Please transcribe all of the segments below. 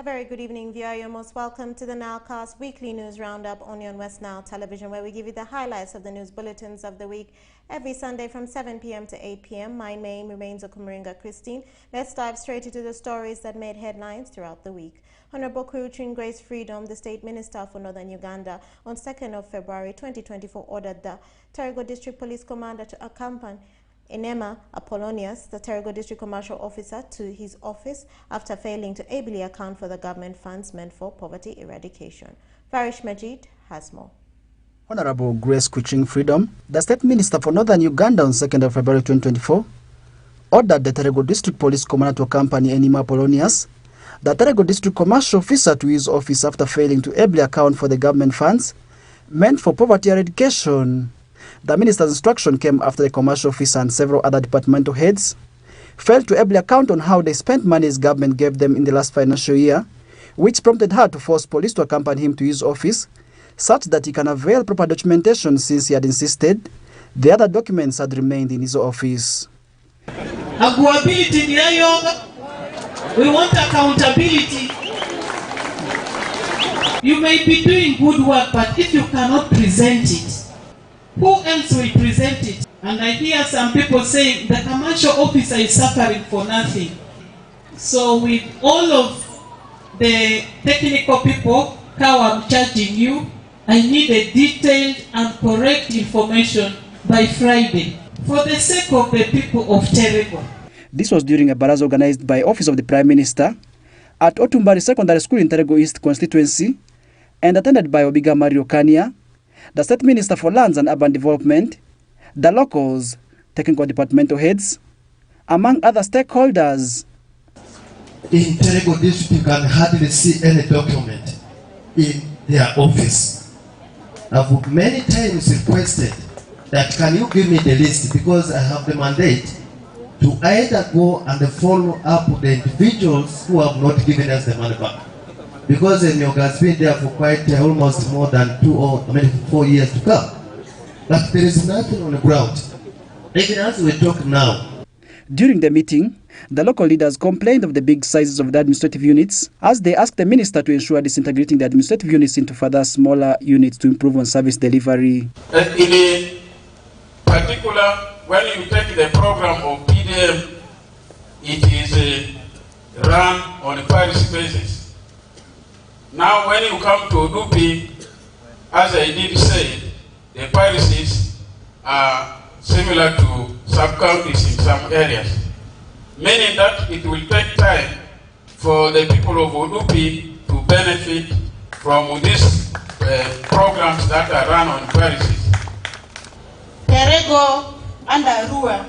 A very good evening, viewer. You're most welcome to the NILEcast weekly news roundup only on West Nile Television, where we give you the highlights of the news bulletins of the week every Sunday from 7 p.m. to 8 p.m. My name remains Okumaringa Christine. Let's dive straight into the stories that made headlines throughout the week. Honorable Kuruchin Grace Freedom, the State Minister for Northern Uganda, on 2nd of February 2024 ordered the Terego District Police Commander to accompany Enema Apollonius, the Terego District Commercial Officer, to his office after failing to ably account for the government funds meant for poverty eradication. Farish Majid has more. Honorable Grace Kuching Freedom, the State Minister for Northern Uganda, on 2nd of February 2024, ordered the Terego District Police Commander to accompany Enema Apollonius, the Terego District Commercial Officer, to his office after failing to ably account for the government funds meant for poverty eradication. The minister's instruction came after the commercial officer and several other departmental heads failed to ably account on how they spent money his government gave them in the last financial year, which prompted her to force police to accompany him to his office, such that he can avail proper documentation, since he had insisted the other documents had remained in his office. We want accountability. You may be doing good work, but if you cannot present it, who else will present it? And I hear some people saying the commercial officer is suffering for nothing. So with all of the technical people, how I'm charging you, I need a detailed and correct information by Friday for the sake of the people of Terego. This was during a baraza organized by Office of the Prime Minister at Otumbari Secondary School in Terego East constituency and attended by Obiga Mario Kania, the State Minister for Lands and Urban Development, the locals, technical departmental heads, among other stakeholders. In Terego District, you can hardly see any document in their office. I've many times requested that can you give me the list, because I have the mandate to either go and follow up the individuals who have not given us the money back. Because the Nyonga has been there for quite almost more than 4 years to come. But there is nothing on the ground. Even as we talk now. During the meeting, the local leaders complained of the big sizes of the administrative units, as they asked the minister to ensure disintegrating the administrative units into further smaller units to improve on service delivery. In particular, when you take the program of PDM, it is run on a parish basis. Now, when you come to Odupi, as I did say, the parishes are similar to sub-counties in some areas, meaning that it will take time for the people of Odupi to benefit from these programs that are run on parishes. Terego and Arua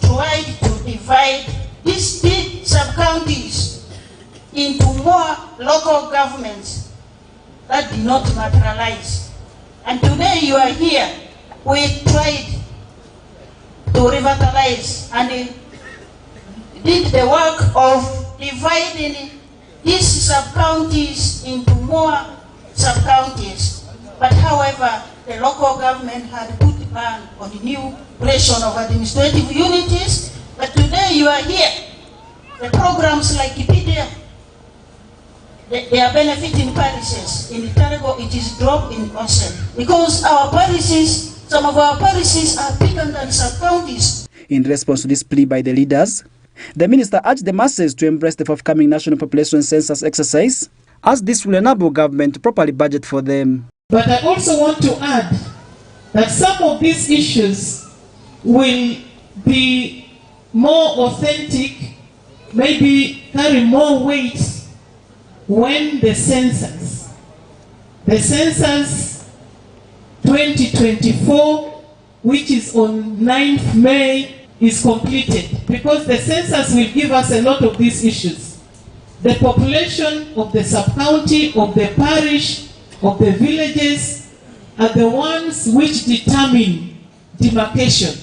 tried to divide these big sub-counties into more local governments that did not materialize. And today you are here. We tried to revitalize and did the work of dividing these sub-counties into more sub-counties. But however, the local government had put a plan on the new creation of administrative units. But today you are here. The programs like PDM, they are benefiting parishes. In Terego, it is drop in concern. Because our parishes, some of our parishes are bigger than sub-counties. In response to this plea by the leaders, the minister urged the masses to embrace the forthcoming national population census exercise, as this will enable government to properly budget for them. But I also want to add that some of these issues will be more authentic, maybe carry more weight when the census 2024, which is on 9th May, is completed, because the census will give us a lot of these issues. The population of the sub-county, of the parish, of the villages are the ones which determine demarcation.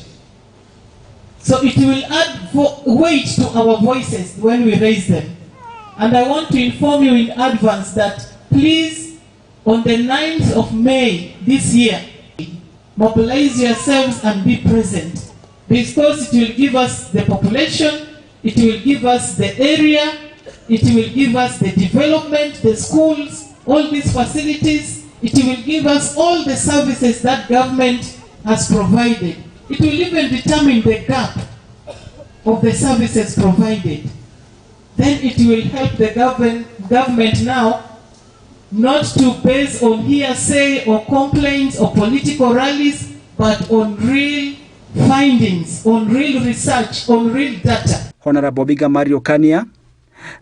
So it will add weight to our voices when we raise them. And I want to inform you in advance that please, on the 9th of May this year, mobilize yourselves and be present, because it will give us the population, it will give us the area, It will give us the development, the schools, all these facilities. It will give us all the services that government has provided. It will even determine the gap of the services provided. Then it will help the government now not to base on hearsay or complaints or political rallies, but on real findings, on real research, on real data. Honorable Biga Mario Kania,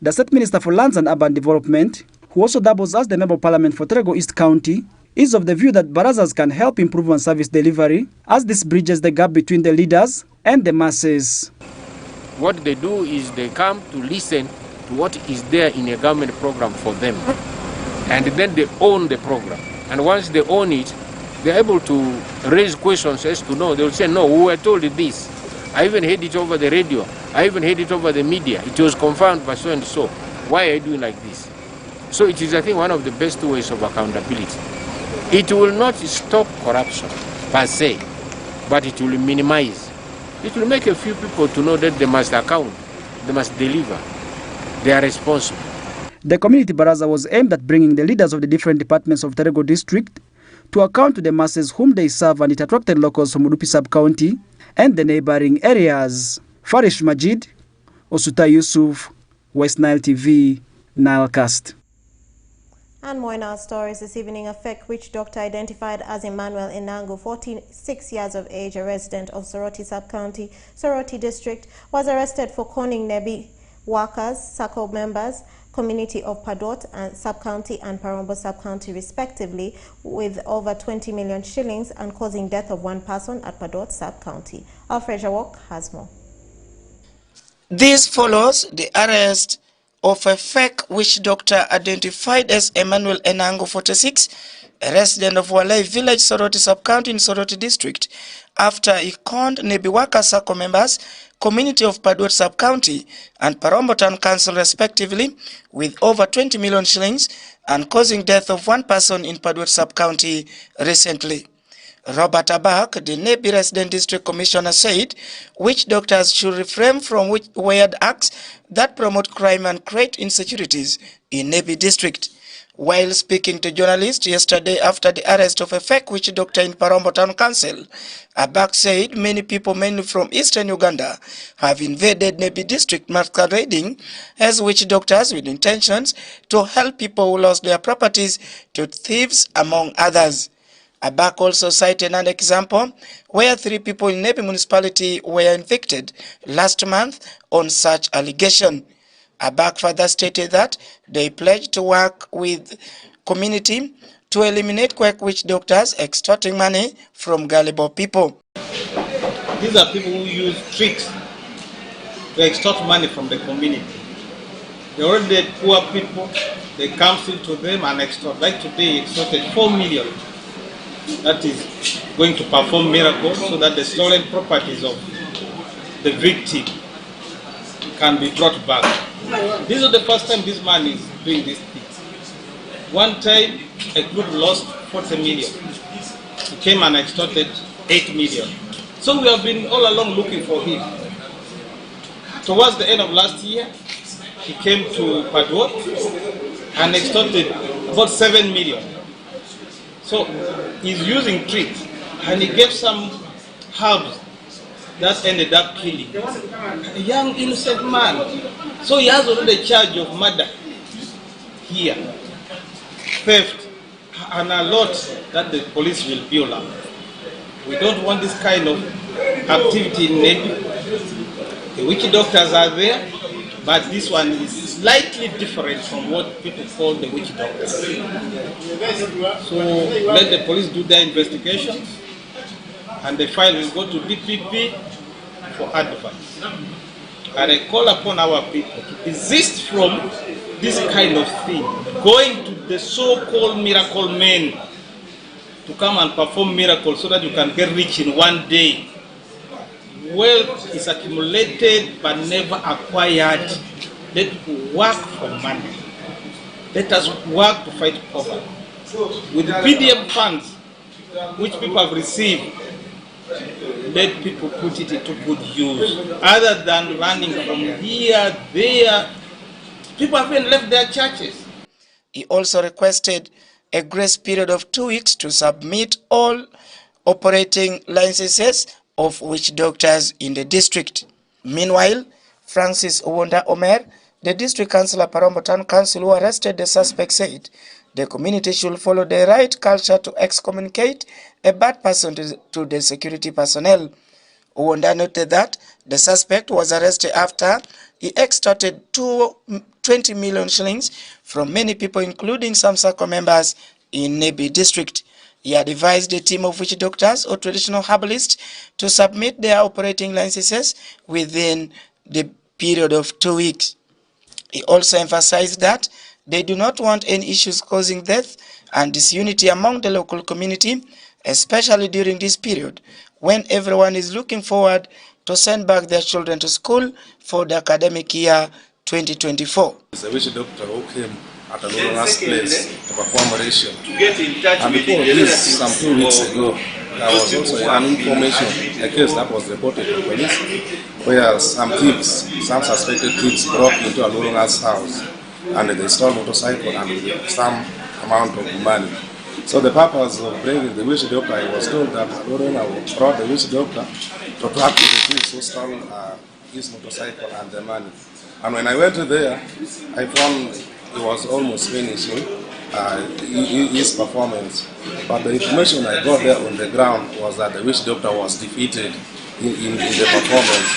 the State Minister for Lands and Urban Development, who also doubles as the Member of Parliament for Terego East County, is of the view that barazas can help improve on service delivery as this bridges the gap between the leaders and the masses. What they do is they come to listen to what is there in a government program for them. And then they own the program. And once they own it, they're able to raise questions as to know. They'll say, no, we were told this. I even heard it over the radio. I even heard it over the media. It was confirmed by so and so. Why are you doing like this? So it is, I think, one of the best ways of accountability. It will not stop corruption per se, but it will minimize. It will make a few people to know that they must account, they must deliver, they are responsible. The community baraza was aimed at bringing the leaders of the different departments of Terego district to account to the masses whom they serve, and it attracted locals from Udupi sub-county and the neighboring areas. Farish Majid, Osuta Yusuf, West Nile TV, Nilecast. And more in our stories this evening. A fake witch doctor identified as Emmanuel Enango, 46 years of age, a resident of Soroti sub-county, Soroti district, was arrested for conning Nebi workers, SACCO members, community of Padot and sub-county and Parombo sub-county respectively, with over 20 million shillings and causing death of one person at Padot sub-county. Alfred Jawok has more. This follows the arrest of a fake witch doctor identified as Emmanuel Enango, 46, a resident of Walai village, Soroti sub-county in Soroti district, after he conned Nebiwaka SACCO members, community of Padot sub-county and Parombo town council respectively, with over 20 million shillings and causing death of one person in Padot sub-county recently. Robert Abak, the Nebi resident district commissioner, said witch doctors should refrain from weird acts that promote crime and create insecurities in Nebi district. While speaking to journalists yesterday after the arrest of a fake witch doctor in Parombo Town Council, Abak said many people, mainly from eastern Uganda, have invaded Nebi district masquerading as witch doctors with intentions to help people who lost their properties to thieves, among others. Abak also cited an example where 3 people in Nebi municipality were evicted last month on such allegation. Abak further stated that they pledged to work with community to eliminate quack witch doctors extorting money from gullible people. These are people who use tricks to extort money from the community. They already poor people, they come still to them and extort. Like today, he extorted 4 million. That is going to perform miracles so that the stolen properties of the victim can be brought back. This is the first time this man is doing this thing. One time, a group lost 40 million. He came and extorted 8 million. So we have been all along looking for him. Towards the end of last year, he came to Padua and extorted about 7 million. So he's using tricks, and he gave some herbs that ended up killing a young innocent man. So he has already a charge of murder here, theft, and a lot that the police will build up. We don't want this kind of activity in Nebi. The witch doctors are there, but this one is slightly different from what people call the witch doctors. So let the police do their investigations, and the file will go to DPP for advice. And I call upon our people to desist from this kind of thing, going to the so-called miracle men to come and perform miracles so that you can get rich in one day. Wealth is accumulated but never acquired. Let people work for money. Let us work to fight poverty. With the PDM funds which people have received, let people put it into good use, other than running from here, there, People have even left their churches. He also requested a grace period of 2 weeks to submit all operating licenses of witch doctors in the district. Meanwhile, Francis Owonda Omer, the district councillor Parombo Town Council who arrested the suspect, said the community should follow the right culture to excommunicate a bad person to the security personnel. Owonda noted that the suspect was arrested after he extorted 20 million shillings from many people, including some SACCO members in Nebi district. He advised a team of witch doctors or traditional herbalists to submit their operating licenses within the period of 2 weeks. He also emphasized that they do not want any issues causing death and disunity among the local community, especially during this period when everyone is looking forward to send back their children to school for the academic year 2024. It's a witch doctor who came at an last place to perform a ritual. And before this, some 2 weeks ago, there was also an information, a case that was reported to police, where some thieves, some suspected thieves broke into a Lulunga's house and they stole motorcycle and some amount of money. So the purpose of bringing the witch doctor, I was told that Lulunga brought the witch doctor to track the thieves who stole his motorcycle and the money. And when I went there, I found he was almost finishing his performance. But the information I got there on the ground was that the witch doctor was defeated in the performance.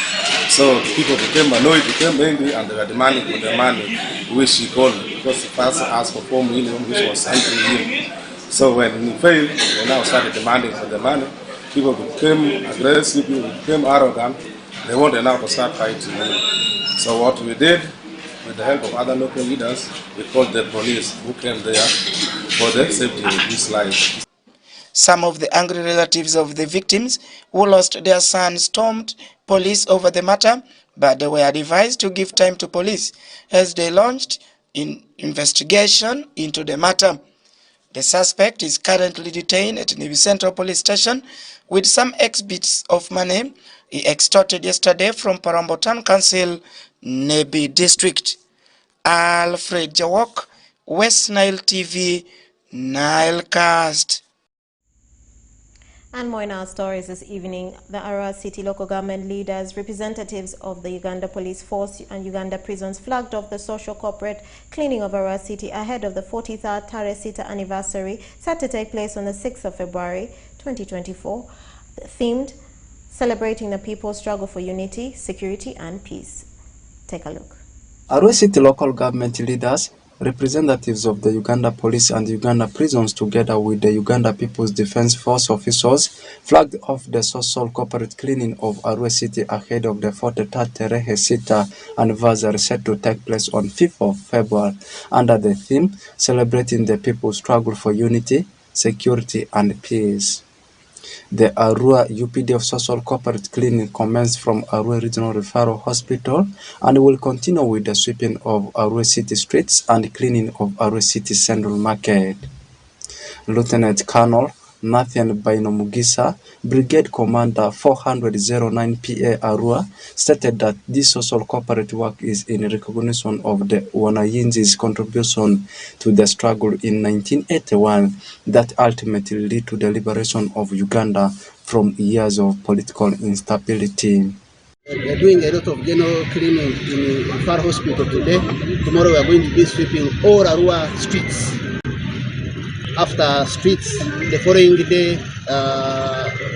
So people became annoyed, became angry, and they were demanding for the money which he called, because he first asked for 4 million, which was sent to him. So when he failed, they now started demanding for the money. People became aggressive, people became arrogant. They wanted now to start fighting me. So what we did, with the help of other local leaders, we called the police who came there for the safety of his life. Some of the angry relatives of the victims who lost their son stormed police over the matter, but they were advised to give time to police as they launched an investigation into the matter. The suspect is currently detained at Nebi Central Police Station with some exhibits of money he extorted yesterday from Parombo Town Council, Nebi District. Alfred Jawok, West Nile TV, Nilecast. And more in our stories this evening, the Arua City local government leaders, representatives of the Uganda Police Force and Uganda prisons flagged off the social corporate cleaning of Arua City ahead of the 43rd Tare Sita anniversary set to take place on the 6th of February 2024, themed celebrating the people's struggle for unity, security and peace. Take a look. Arua City local government leaders, representatives of the Uganda Police and Uganda prisons together with the Uganda People's Defense Force officials flagged off the social corporate cleaning of Arua City ahead of the 43rd Terehe Sita anniversary set to take place on 5th of February under the theme celebrating the people's struggle for unity, security and peace. The Arua UPDF social corporate cleaning commenced from Arua Regional Referral Hospital and will continue with the sweeping of Arua City streets and cleaning of Arua City Central Market. Lieutenant Colonel Nathan Bainomugisa, Brigade Commander 409 PA Arua, stated that this social corporate work is in recognition of the Wanayinzi's contribution to the struggle in 1981 that ultimately led to the liberation of Uganda from years of political instability. We are doing a lot of general cleaning in Referral Hospital today. Tomorrow we are going to be sweeping all Arua streets. After streets, the following day,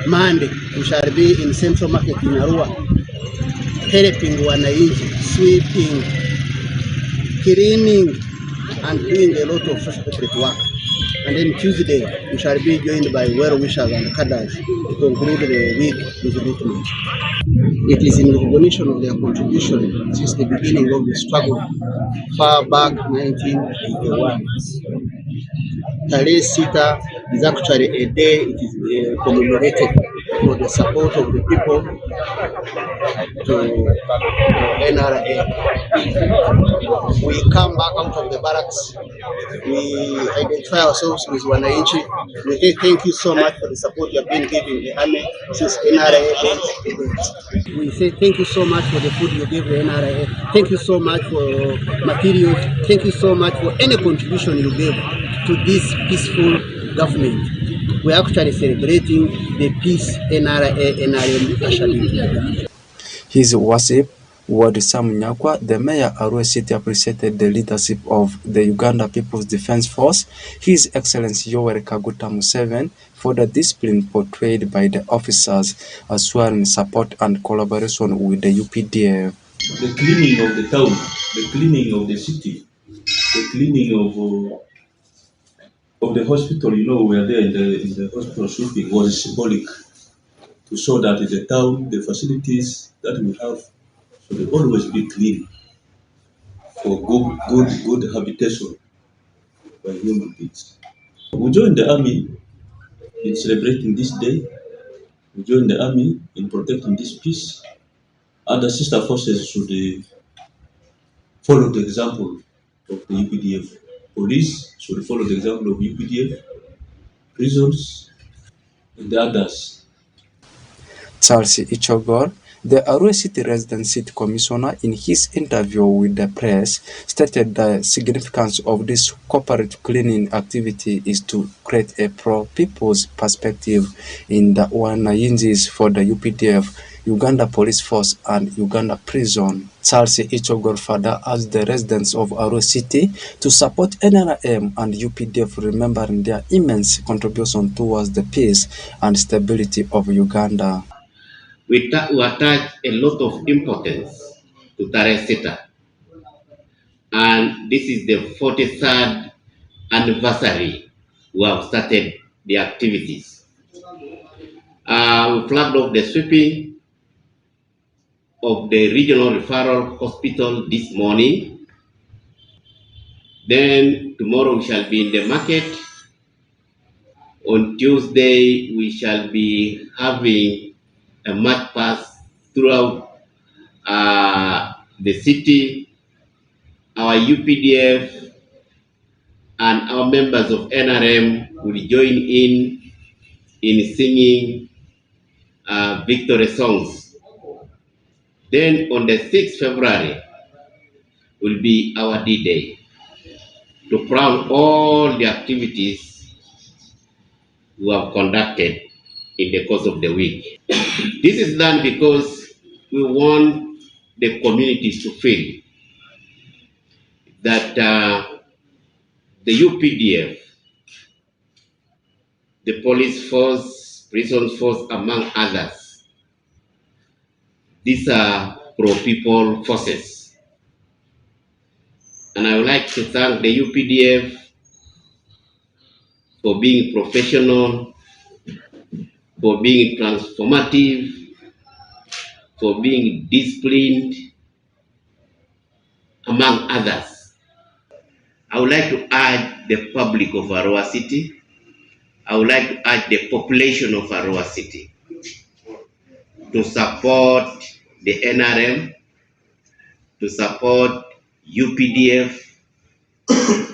Monday, we shall be in Central Market in Arua, helping Wananchi, sweeping, cleaning, and doing a lot of social corporate work. And then Tuesday, we shall be joined by well-wishers and cadres to conclude the week with recruitment. It is in recognition of their contribution since the beginning of the struggle, far back 1981. Tare Sita is actually a day it is commemorated for the support of the people to NRA. we come back out of the barracks, we identify ourselves with Wananchi. We say thank you so much for the support you have been giving the army since NRA. We say thank you so much for the food you give the NRA. Thank you so much for materials. Thank you so much for any contribution you gave to this peaceful government. We're actually celebrating the peace NRA actually. His worship, Ward Sam Nyakwa, the mayor Arua City, appreciated the leadership of the Uganda People's Defense Force, His Excellency Yoweri Kaguta Museveni, for the discipline portrayed by the officers, as well in support and collaboration with the UPDF. The cleaning of the town, the cleaning of the city, the cleaning of the hospital, we are there in the hospital sweeping, was symbolic to show that in the town, the facilities that we have should always be clean for good habitation by human beings. We join the army in celebrating this day. We join the army in protecting this peace. Other sister forces should follow the example of the UPDF. Police should follow the example of UPDF, prisons, and the others. Charles Ichogor, the Arua City Resident City Commissioner, in his interview with the press, stated the significance of this corporate cleaning activity is to create a pro-people's perspective in the wananchis for the UPDF, Uganda Police Force, and Uganda Prison. Charles Ichogor further asked the residents of Arua City to support NRM and UPDF, remembering their immense contribution towards the peace and stability of Uganda. We attach a lot of importance to Tarehe Sita, and this is the 43rd anniversary we have started the activities. We flagged off the sweeping of the regional referral hospital this morning. Then tomorrow we shall be in the market. On Tuesday we shall be having a march pass throughout the city. Our UPDF and our members of NRM will join in singing victory songs. Then on the 6th February will be our D-Day to crown all the activities we have conducted in the course of the week. This is done because we want the communities to feel that the UPDF, the police force, prison force, among others, these are pro-people forces. And I would like to thank the UPDF for being professional, for being transformative, for being disciplined, among others. I would like to urge the public of Arua City, I would like to urge the population of Arua City to support the NRM, to support UPDF,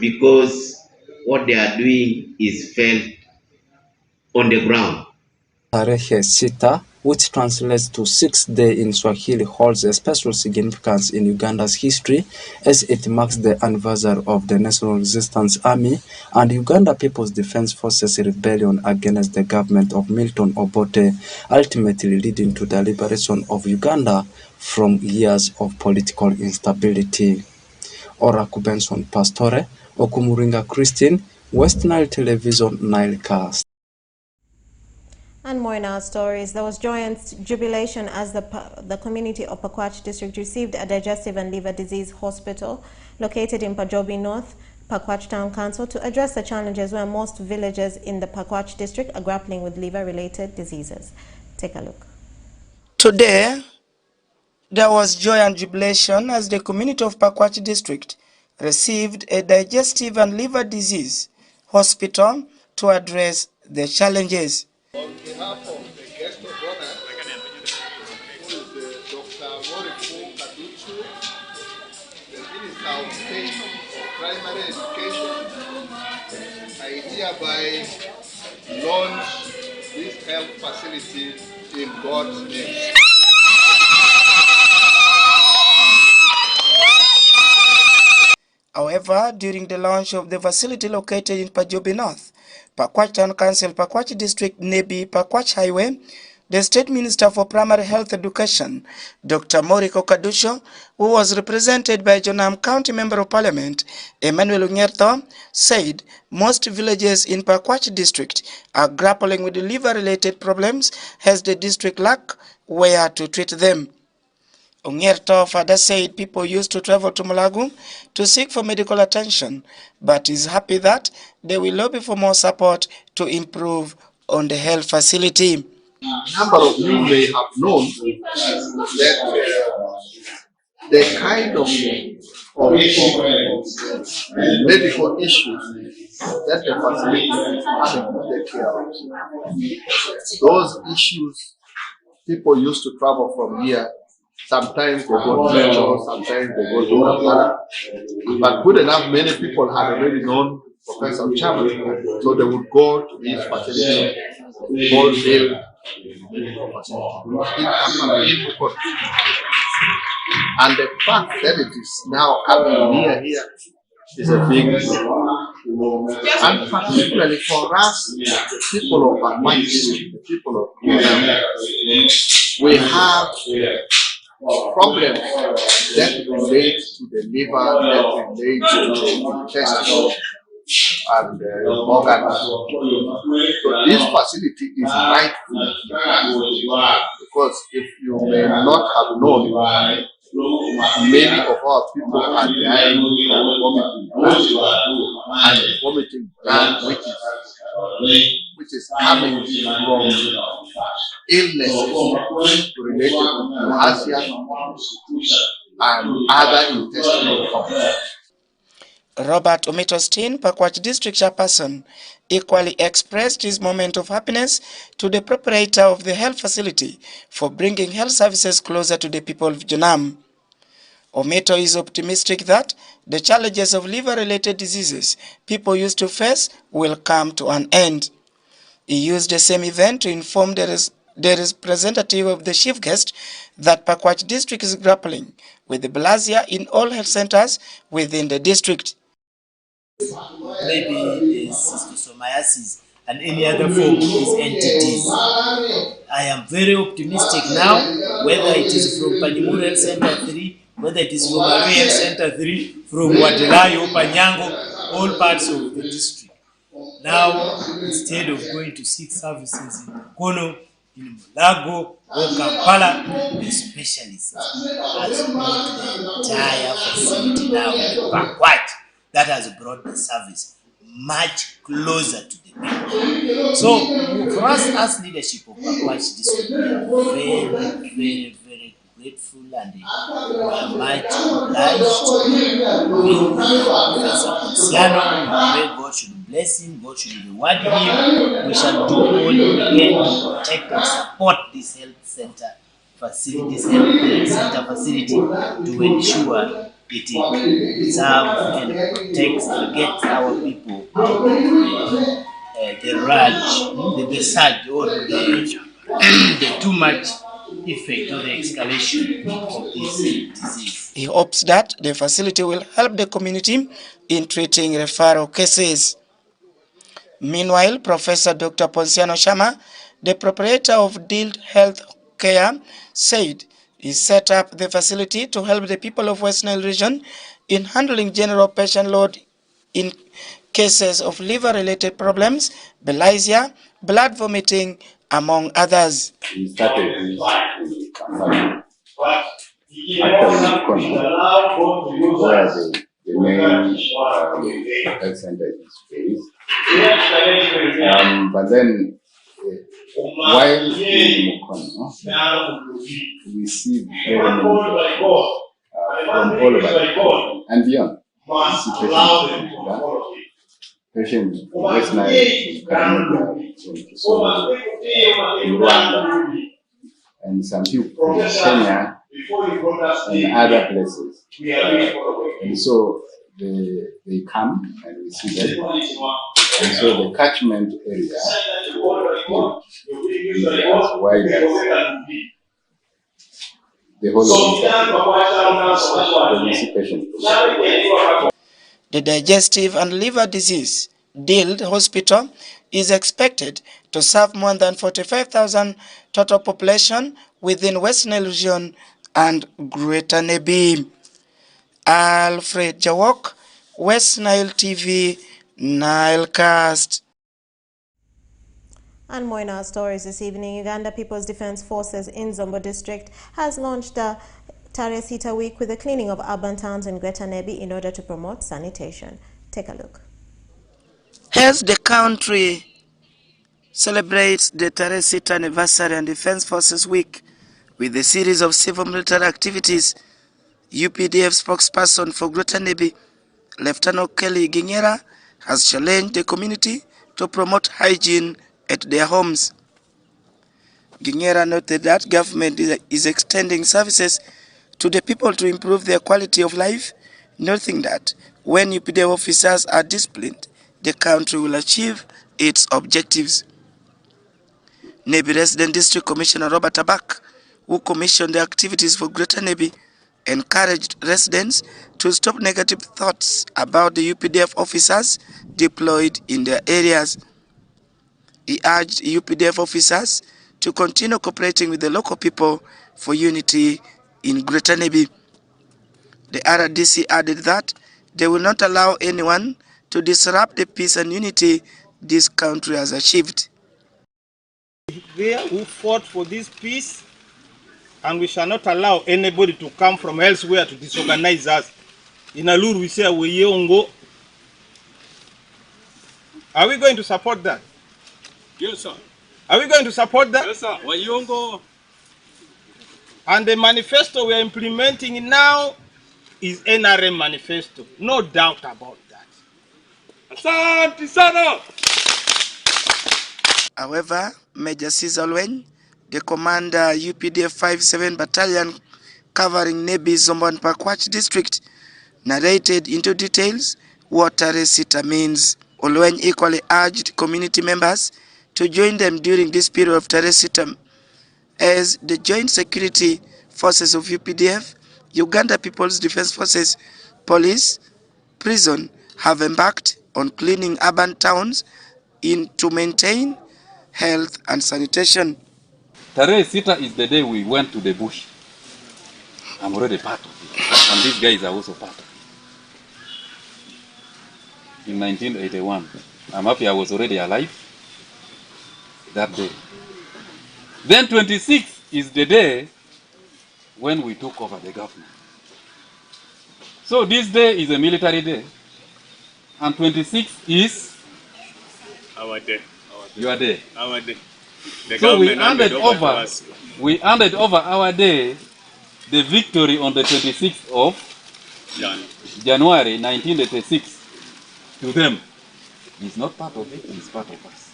because what they are doing is felt on the ground. Tarehe Sita, which translates to 6th day in Swahili, holds a special significance in Uganda's history as it marks the anniversary of the National Resistance Army and Uganda People's Defense Forces rebellion against the government of Milton Obote, ultimately leading to the liberation of Uganda from years of political instability. Oraku Benson Pastore, Okumuringa Christine, West Nile Television, Nilecast. And more in our stories. There was joy and jubilation as the community of Pakwach district received a digestive and liver disease hospital located in Pajobi North, Pakwach Town Council, to address the challenges where most villagers in the Pakwach district are grappling with liver-related diseases. Take a look. Today, there was joy and jubilation as the community of Pakwach district received a digestive and liver disease hospital to address the challenges. On behalf of the guest of honor, who is Dr. Morifu Kaduchu, the Minister campaign for primary education, I hereby launch this health facility in God's name. However, during the launch of the facility located in Pajobi North, Pakwach Town Council, Pakwach District, Nebi, Pakwach Highway, the State Minister for Primary Health Education, Dr. Moriko Kadusho, who was represented by Jonam County Member of Parliament, Emmanuel Unyerto, said most villages in Pakwach District are grappling with liver-related problems as the district lack where to treat them. Ongierto further said people used to travel to Mulago to seek for medical attention, but is happy that they will lobby for more support to improve on the health facility. A number of you may have known that the kind of medical issues that the facility is having to take care of. Those issues, people used to travel from here. Sometimes they go to Metro, sometimes they go to Kampala. But good enough, many people had already known Professor Chama, so they would go to his facility, called Bill, and the fact that it is now coming near here is a big deal. And particularly for us, people of Pakwach District, the people of Kenya, we have problems that relate to the liver, that relate to the intestinal and organs. So this facility is right, because if you may not have known, many of our people are dying from vomiting blood, which is coming from illnesses related to nausea and other intestinal problems. Robert Omitostin, Pakwach District Chairperson, equally expressed his moment of happiness to the proprietor of the health facility for bringing health services closer to the people of Jonam. Omito is optimistic that the challenges of liver-related diseases people used to face will come to an end. He used the same event to inform the representative of the chief guest that Pakwach District is grappling with the bilharzia in all health centers within the district. Maybe schistosomiasis and any other form of these entities. I am very optimistic now, whether it is from Panyimur Health Center 3, whether it is from Arui Health Center 3, from Wadelayo, Panyango, all parts of the district. Now, instead of going to seek services in Kono, in Mulago, or Kampala, the specialists has brought the entire facility now in Pakwach. That has brought the service much closer to the people. So, for us as leadership of Pakwach District, we are very, very grateful, and we are much obliged with Professor Ponsiano. We pray God should bless him, God should reward him. We shall do all we can to protect and support this health center facility, facility to ensure it serves and protects and gets our people out of the rage, the surge, or the too much effect or the escalation of this disease. He hopes that the facility will help the community in treating referral cases. Meanwhile, Professor Dr. Ponsiano Shama, the proprietor of Dild Health Care, said he set up the facility to help the people of West Nile region in handling general patient load in cases of liver-related problems, bilharzia, blood vomiting, among others. We started this where the main health center is based. But then, while in Mukono, we see very many from all over the country and beyond. We see patients in West Nile, in Rwanda, and some people in Kenya and other places. And so they come and we see them. And so the catchment area is as wide as the whole of the patient. The Digestive and Liver Disease DILD Hospital is expected to serve more than 45,000 total population within West Nile region and Greater Nebi. Alfred Jawok, West Nile TV, Nilecast. And more in our stories this evening, Uganda People's Defense Forces in Zombo District has launched the Taresita Week with the cleaning of urban towns in Greater Nebi in order to promote sanitation. Take a look. As the country celebrates the Taresita Anniversary and Defense Forces Week with a series of civil military activities, UPDF spokesperson for Greater Nebi, Lieutenant Kelly Gingera, has challenged the community to promote hygiene at their homes. Gingera noted that government is extending services to the people to improve their quality of life, noting that when UPDF officers are disciplined, the country will achieve its objectives. Nebi Resident District Commissioner Robert Abak, who commissioned the activities for Greater Nebi, encouraged residents to stop negative thoughts about the UPDF officers deployed in their areas. He urged UPDF officers to continue cooperating with the local people for unity in Greater Nebi. The RDC added that they will not allow anyone to disrupt the peace and unity this country has achieved. There who fought for this peace, and we shall not allow anybody to come from elsewhere to disorganize us. In Alur we say Weyongo. Are we going to support that? Yes, sir. Are we going to support that? Yes, sir. Weyongo. And the manifesto we are implementing now is NRM manifesto. No doubt about that. Asante sana. However, Major Caesar Lwen, the commander UPDF 57 Battalion covering Nebi, Zombo and Pakwach district, narrated into details what Taresita means. Olwen equally urged community members to join them during this period of Taresita as the Joint Security Forces of UPDF, Uganda People's Defense Forces, Police, Prison have embarked on cleaning urban towns to maintain health and sanitation. Taresita is the day we went to the bush. I'm already part of it. And these guys are also part of it. In 1981. I'm happy I was already alive that day. Then 26 is the day when we took over the government. So this day is a military day. And 26 is our day. Your day. Our day. So we handed over our day, the victory on the 26th of January 1986 to them. It's not part of it, it's part of us.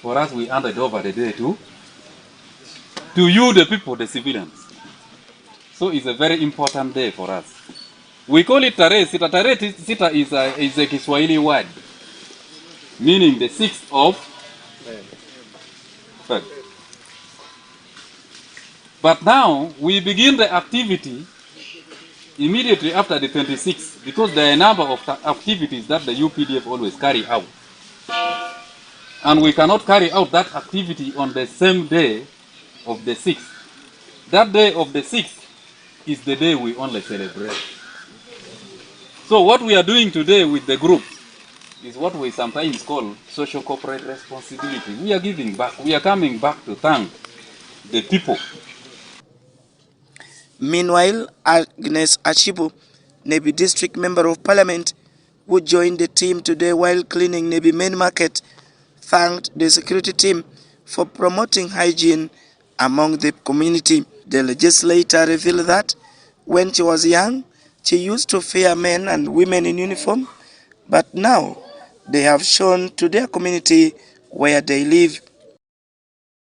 For us, we handed over the day to you, the people, the civilians. So it's a very important day for us. We call it Taresita. Taresita is a Kiswahili word, meaning the 6th of February. But now, we begin the activity immediately after the 26th, because there are a number of activities that the UPDF always carry out. And we cannot carry out that activity on the same day of the 6th. That day of the 6th is the day we only celebrate. So what we are doing today with the group is what we sometimes call social corporate responsibility. We are giving back. We are coming back to thank the people. Meanwhile, Agnes Achibu, Nebi District Member of Parliament, who joined the team today while cleaning Nebi Main Market, thanked the security team for promoting hygiene among the community. The legislator revealed that when she was young, she used to fear men and women in uniform, but now they have shown to their community where they live.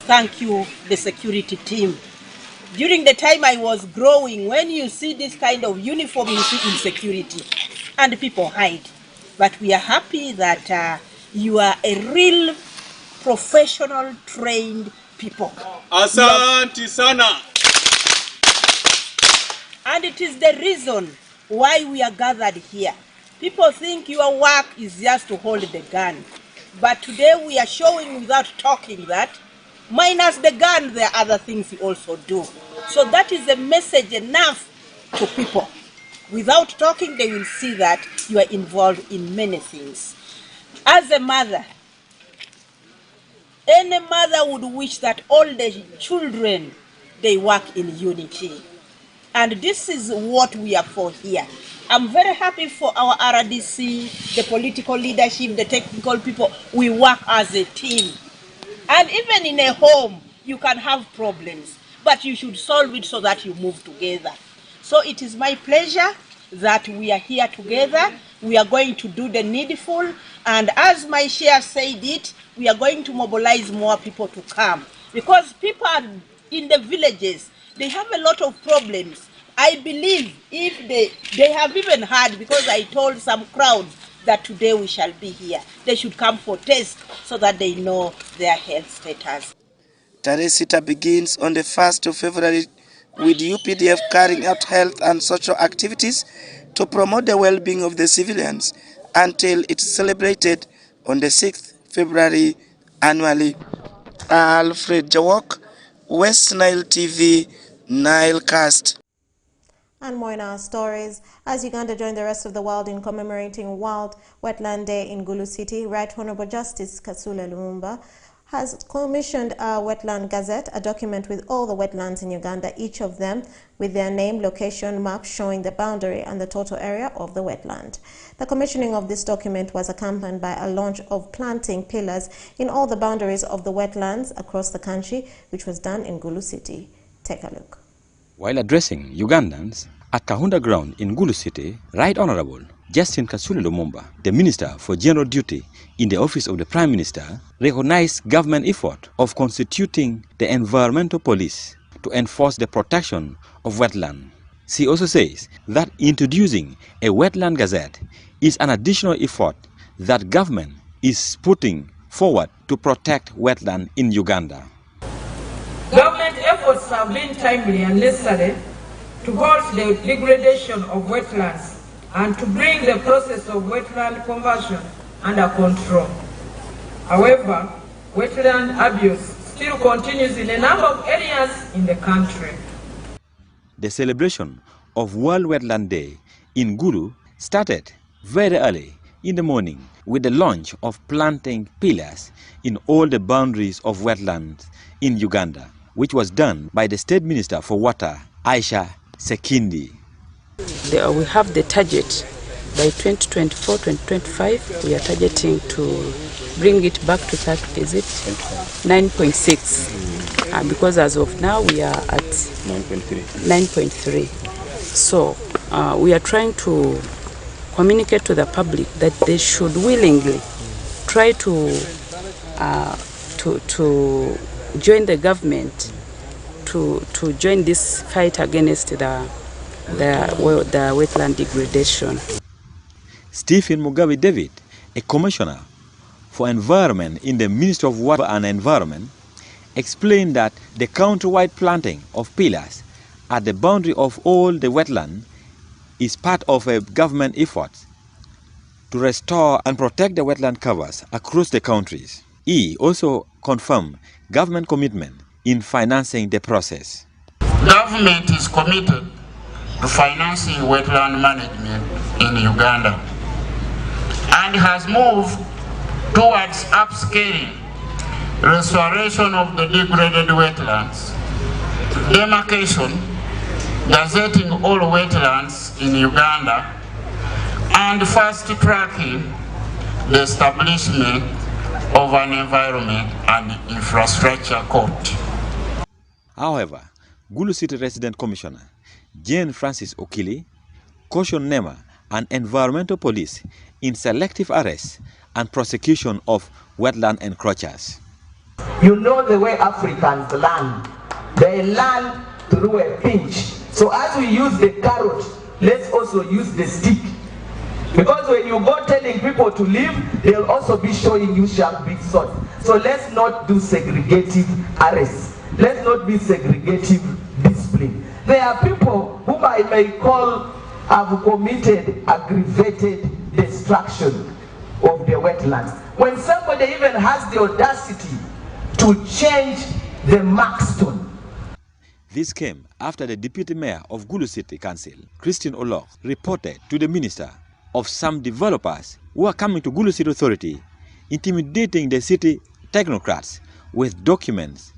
Thank you, the security team. During the time I was growing, when you see this kind of uniform, you see insecurity and people hide. But we are happy that you are a real professional, trained people. Asante sana. And it is the reason why we are gathered here. People think your work is just to hold the gun. But today we are showing without talking that minus the gun, there are other things you also do. So that is a message enough to people. Without talking, they will see that you are involved in many things. As a mother, any mother would wish that all the children, they work in unity. And this is what we are for here. I'm very happy for our RDC, the political leadership, the technical people. We work as a team. And even in a home, you can have problems, but you should solve it so that you move together. So it is my pleasure that we are here together. We are going to do the needful. And as my chair said it, we are going to mobilize more people to come. Because people are in the villages, they have a lot of problems. I believe if they have even heard, because I told some crowds that today we shall be here, they should come for test so that they know their health status. Tarehe 6 begins on the 1st of February with UPDF carrying out health and social activities to promote the well-being of the civilians until it is celebrated on the 6th February annually. Alfred Jawok, West Nile TV, Nilecast. And more in our stories. As Uganda joined the rest of the world in commemorating World Wetland Day in Gulu City, Right Honorable Justice Kasule Lumumba has commissioned a wetland gazette, a document with all the wetlands in Uganda, each of them with their name, location, map showing the boundary and the total area of the wetland. The commissioning of this document was accompanied by a launch of planting pillars in all the boundaries of the wetlands across the country, which was done in Gulu City. Take a look. While addressing Ugandans at Kahunda Ground in Gulu City, Right Honorable Justin Kasule Lumumba, the Minister for General Duty in the Office of the Prime Minister, recognized government effort of constituting the Environmental Police to enforce the protection of wetland. She also says that introducing a wetland gazette is an additional effort that government is putting forward to protect wetland in Uganda. Government efforts have been timely and necessary to halt the degradation of wetlands and to bring the process of wetland conversion under control. However, wetland abuse still continues in a number of areas in the country. The celebration of World Wetland Day in Gulu started very early in the morning with the launch of planting pillars in all the boundaries of wetlands in Uganda, which was done by the State Minister for Water, Aisha Sekindi. We have the target by 2024-2025. We are targeting to bring it back to 9.6, because as of now we are at 9.3. So we are trying to communicate to the public that they should willingly try to join the government to join this fight against the wetland degradation. Stephen Mugabe David, a commissioner for environment in the Ministry of Water and Environment, explained that the countrywide planting of pillars at the boundary of all the wetland is part of a government effort to restore and protect the wetland covers across the countries. He also confirmed government commitment in financing the process. Government is committed to financing wetland management in Uganda and has moved towards upscaling restoration of the degraded wetlands, demarcation, gazetting all wetlands in Uganda, and fast-tracking the establishment of an environment and infrastructure court. However, Gulu City Resident Commissioner Jane Francis Okili cautioned NEMA and environmental police in selective arrest and prosecution of wetland encroachers. You know the way Africans learn. They learn through a pinch. So as we use the carrot, let's also use the stick. Because when you go telling people to leave, they'll also be showing you sharp big swords. So let's not do segregative arrests. Let's not be segregative discipline. There are people whom I may call have committed aggravated destruction of the wetlands. When somebody even has the audacity to change the markstone. This came after the Deputy Mayor of Gulu City Council, Christine Olok, reported to the Minister of some developers who are coming to Gulu City Authority, intimidating the city technocrats with documents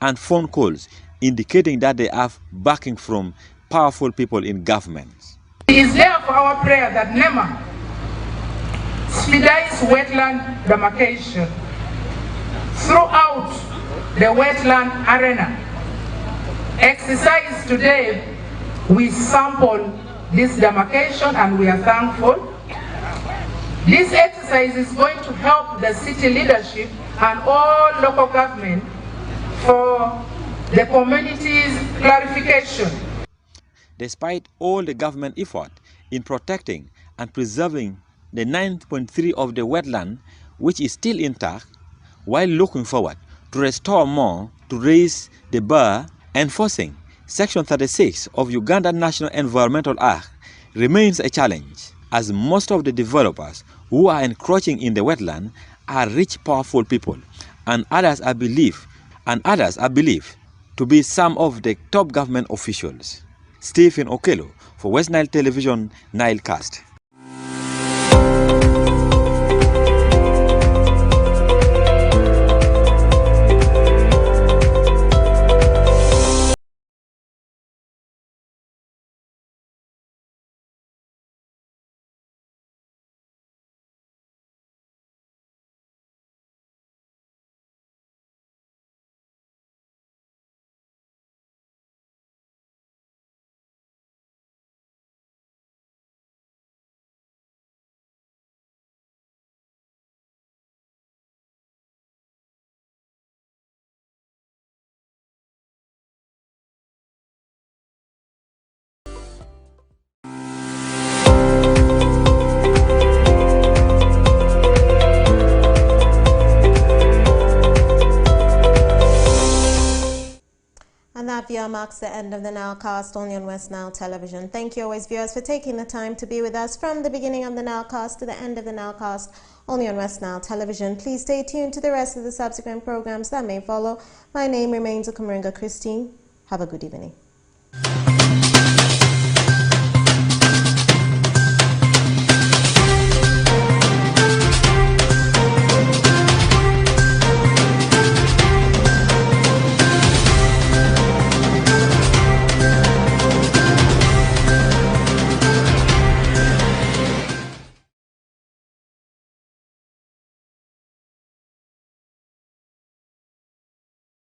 and phone calls indicating that they have backing from powerful people in government. It is therefore our prayer that NEMA expedites wetland demarcation throughout the wetland arena. Exercise today, we sample this demarcation and we are thankful. This exercise is going to help the city leadership and all local government for the community's clarification. Despite all the government effort in protecting and preserving the 9.3 of the wetland, which is still intact, while looking forward to restore more to raise the bar, enforcing Section 36 of Uganda National Environmental Act remains a challenge, as most of the developers who are encroaching in the wetland are rich, powerful people, and others are believed to be some of the top government officials. Stephen Okello for West Nile Television, Nilecast. And that, viewer, marks the end of the Nilecast only on West Nile Television. Thank you always, viewers, for taking the time to be with us from the beginning of the Nilecast to the end of the Nilecast only on West Nile Television. Please stay tuned to the rest of the subsequent programs that may follow. My name remains Okumaringa Christine. Have a good evening.